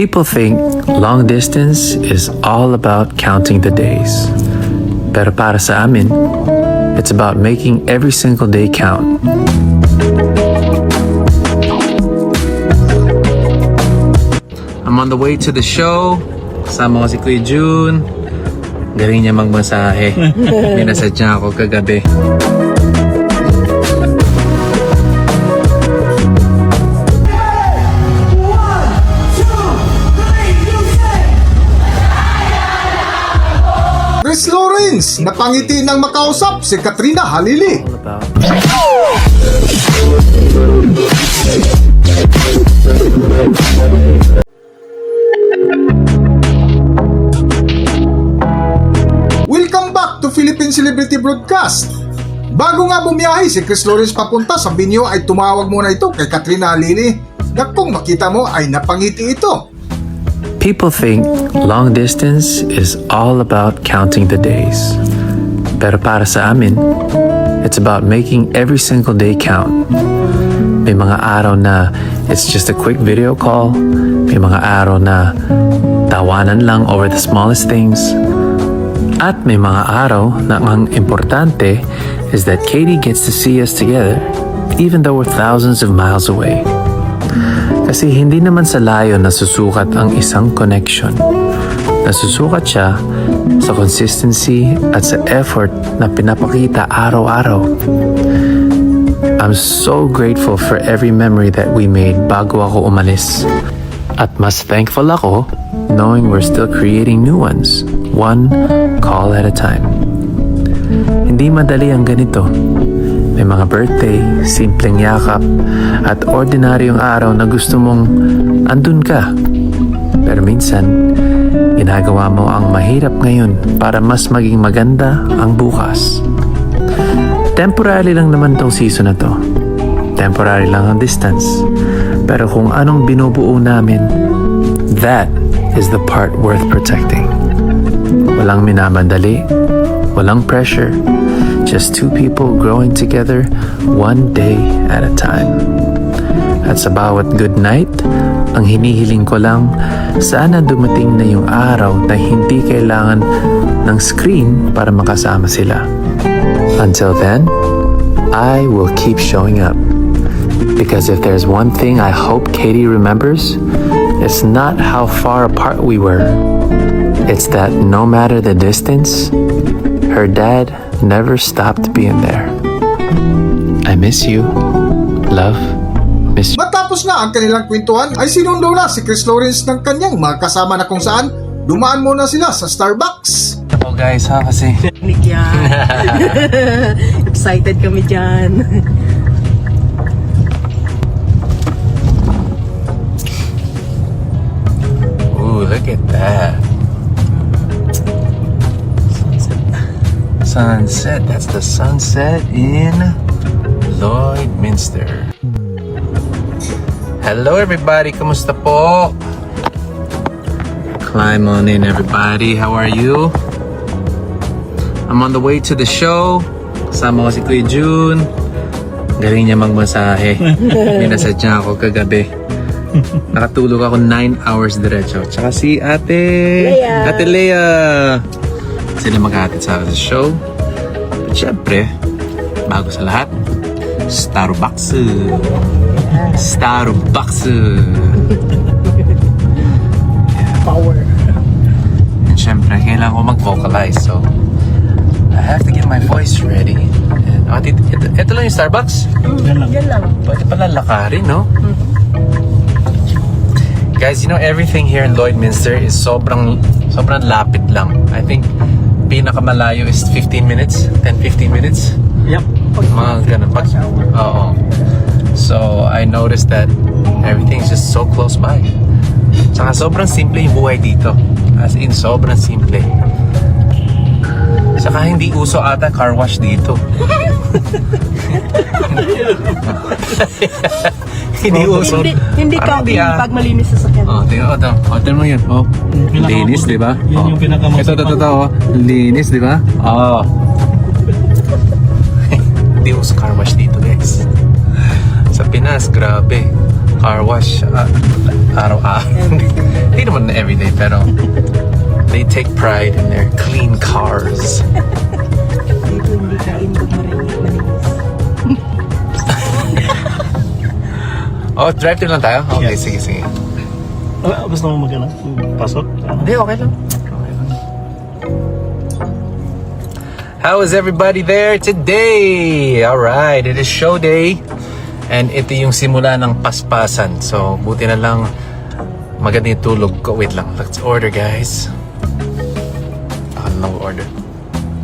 People think long distance is all about counting the days. Pero para sa amin, it's about making every single day count. I'm on the way to the show. Kasama ko si Kuya June. Galing niya magmasahe. Minasadya ako kagabi. Chris Lawrence, napangiti ng makausap si Katrina Halili. All about. Welcome back to Philippine Celebrity Broadcast. Bago nga bumiyahe si Chris Lawrence papunta sa binyo ay tumawag muna ito kay Katrina Halili na kung makita mo ay napangiti ito. People think long distance is all about counting the days. Pero para sa amin, it's about making every single day count. May mga araw na it's just a quick video call. May mga araw na tawanan lang over the smallest things. At may mga araw na ang importante is that Katie gets to see us together even though we're thousands of miles away. Kasi hindi naman sa layo nasusukat ang isang connection. Nasusukat siya sa consistency at sa effort na pinapakita araw-araw. I'm so grateful for every memory that we made bago ako umalis. At mas thankful ako knowing we're still creating new ones, one call at a time. Hindi madali ang ganito. May mga birthday, simpleng yakap, at ordinaryong araw na gusto mong andun ka. Pero minsan, ginagawa mo ang mahirap ngayon para mas maging maganda ang bukas. Temporary lang naman tong season na to. Temporary lang ang distance. Pero kung anong binubuo namin, that is the part worth protecting. Walang minamadali, walang pressure, just two people growing together one day at a time. At sa bawat good night, ang hinihiling ko lang, sana dumating na yung araw na hindi kailangan ng screen para makasama sila. Until then, I will keep showing up. Because if there's one thing I hope Katie remembers, it's not how far apart we were. It's that no matter the distance, her dad never stopped being there. I miss you. Love, miss you. Matapos na ang kanilang kwentuhan ay sinundo na si Chris Lawrence ng kanyang mga kasama na kung saan dumaan muna sila sa Starbucks. Oh guys, ha kasi. Yan. Excited kami dyan. Ooh, look at that. Sunset. That's the sunset in Lloydminster. Hello everybody, kamusta po? Climb on in everybody, how are you? I'm on the way to the show. Kasama ko si Kuya June. Galing niya magmasahe. Minasadya ako kagabi. Nakatulog ako 9 hours diretso. Tsaka si Ate Lea. Sila maghahatid sa akin sa show. At syempre, bago sa lahat, Starbucks. Starbucks. Power. And syempre, kailangan ko mag-vocalize. So, I have to get my voice ready. And, ito lang yung Starbucks? Yan lang. Pwede pala lakarin, no? Guys, you know, everything here in Lloydminster is sobrang lapit lang. I think pinakamalayo is 15 minutes, 10-15 minutes. Yep. Mga ganun. Oo. So, I noticed that everything's just so close by. Tsaka sobrang simple yung buhay dito. As in, sobrang simple. Tsaka hindi uso ata car wash dito. Hindi uso. Hindi ka pag malinis sa sakyan. Tingnan mo yun. Oh. Linis, di ba? Yan yung pinakamas. Ito. Linis, di ba? Oo. Hindi uso car wash dito, guys. Sa Pinas, grabe. car wash araw-araw. Hindi naman everyday, pero they take pride in their clean cars. Dito hindi kain pag malinis. Oh, drive-thru lang tayo? Okay, Yes. sige. Gusto mo pasok? Hindi, okay lang. How is everybody there today? Alright, it is show day. And ito yung simula ng paspasan. So, buti na lang maganda yung tulog ko. Wait lang, let's order guys. Ano order?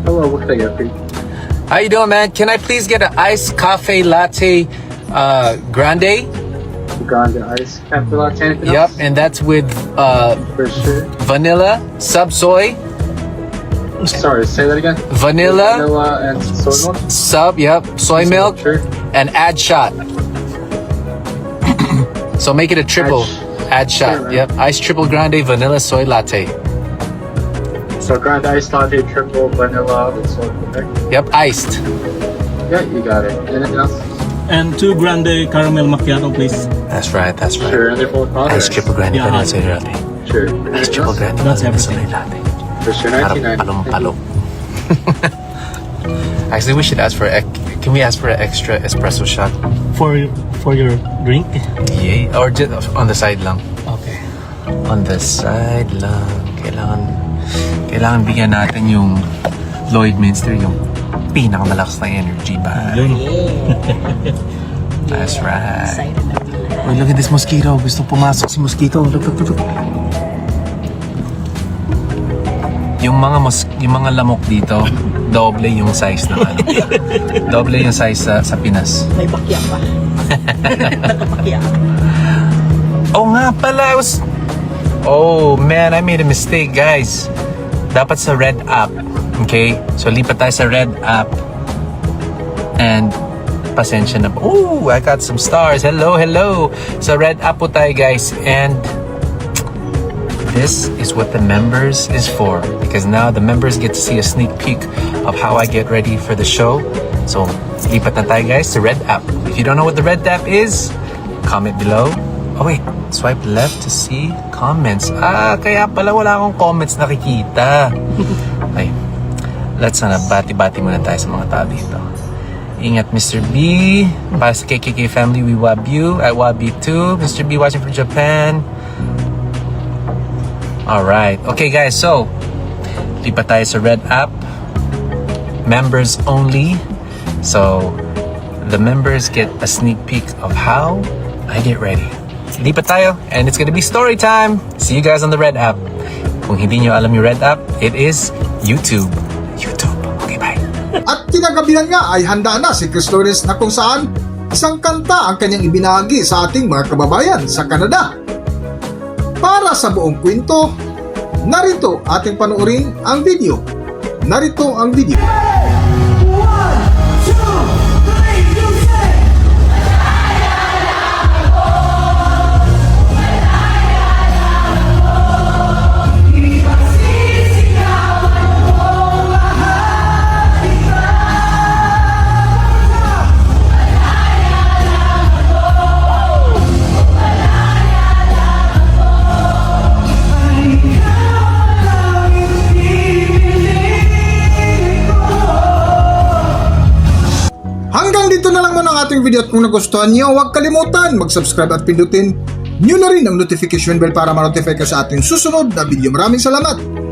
Hello, what can I get for you? How you doing, man? Can I please get an iced cafe latte grande? Grande ice cafe latte, anything Yep, else? and that's with For sure. vanilla, sub soy, Sorry, say that again. vanilla, Vanilla and soy milk? sub, yep, soy milk, Sure. and add shot. So make it a triple. Add shot. Sure, man. Yep, iced triple grande vanilla soy latte. So grande ice latte, triple vanilla with soy milk. Okay? Yep, iced. Yeah, you got it. Anything else? And 2 grande caramel macchiato, please. That's right. Sure, and they're full of coffee. Iced triple grande Yeah. vanilla soy latte. Sure. Iced Anything triple else? grande That's vanilla soy everything. latte. For sure, Parang 1990. palong-palong. Actually, we should ask for. Can we ask for an extra espresso shot? For your drink? Yay! Or just on the side lang. Okay. On the side lang. Kailangan bigyan natin yung Lloydminster, yung pinakamalakas na energy ba? Yun. That's right. Excited na pila. Wait, look at this mosquito. Gusto pumasok si mosquito. Look. Yung mga lamok dito, doble yung size ng ano. Doble yung size sa Pinas. May bakya pa. Nakapakya. Oh nga pala, oh man, I made a mistake, guys. Dapat sa Red app. Okay? So lipat tayo sa Red app. And pasensya na po. Ooh, I got some stars. Hello. Sa Red app po tayo, guys. And this is what the members is for. Because now the members get to see a sneak peek of how I get ready for the show. So, lipat na tayo, guys, sa Red app. If you don't know what the Red app is, comment below. Oh wait, swipe left to see comments. Kaya pala wala akong comments nakikita. Okay, let's bati-bati muna tayo sa mga tao dito. Ingat, Mr. B. Para sa KKK family, we wab you. I wab you too. Mr. B watching from Japan. Alright. Okay, guys. So, lipat tayo sa Red app. Members only. So, the members get a sneak peek of how I get ready. Lipat tayo. And it's gonna be story time. See you guys on the Red app. Kung hindi nyo alam yung Red app, it is YouTube. Okay, bye. At kinagabihan nga ay handa na si Chris Lawrence na kung saan isang kanta ang kanyang ibinahagi sa ating mga kababayan sa Canada. Para sa buong kwento, narito ating panoorin ang video. Narito ang video. Hanggang dito na lang muna ang ating video at kung nagustuhan niyo, huwag kalimutan mag-subscribe at pindutin nyo na rin ang notification bell para ma-notify ka sa ating susunod na video. Maraming salamat!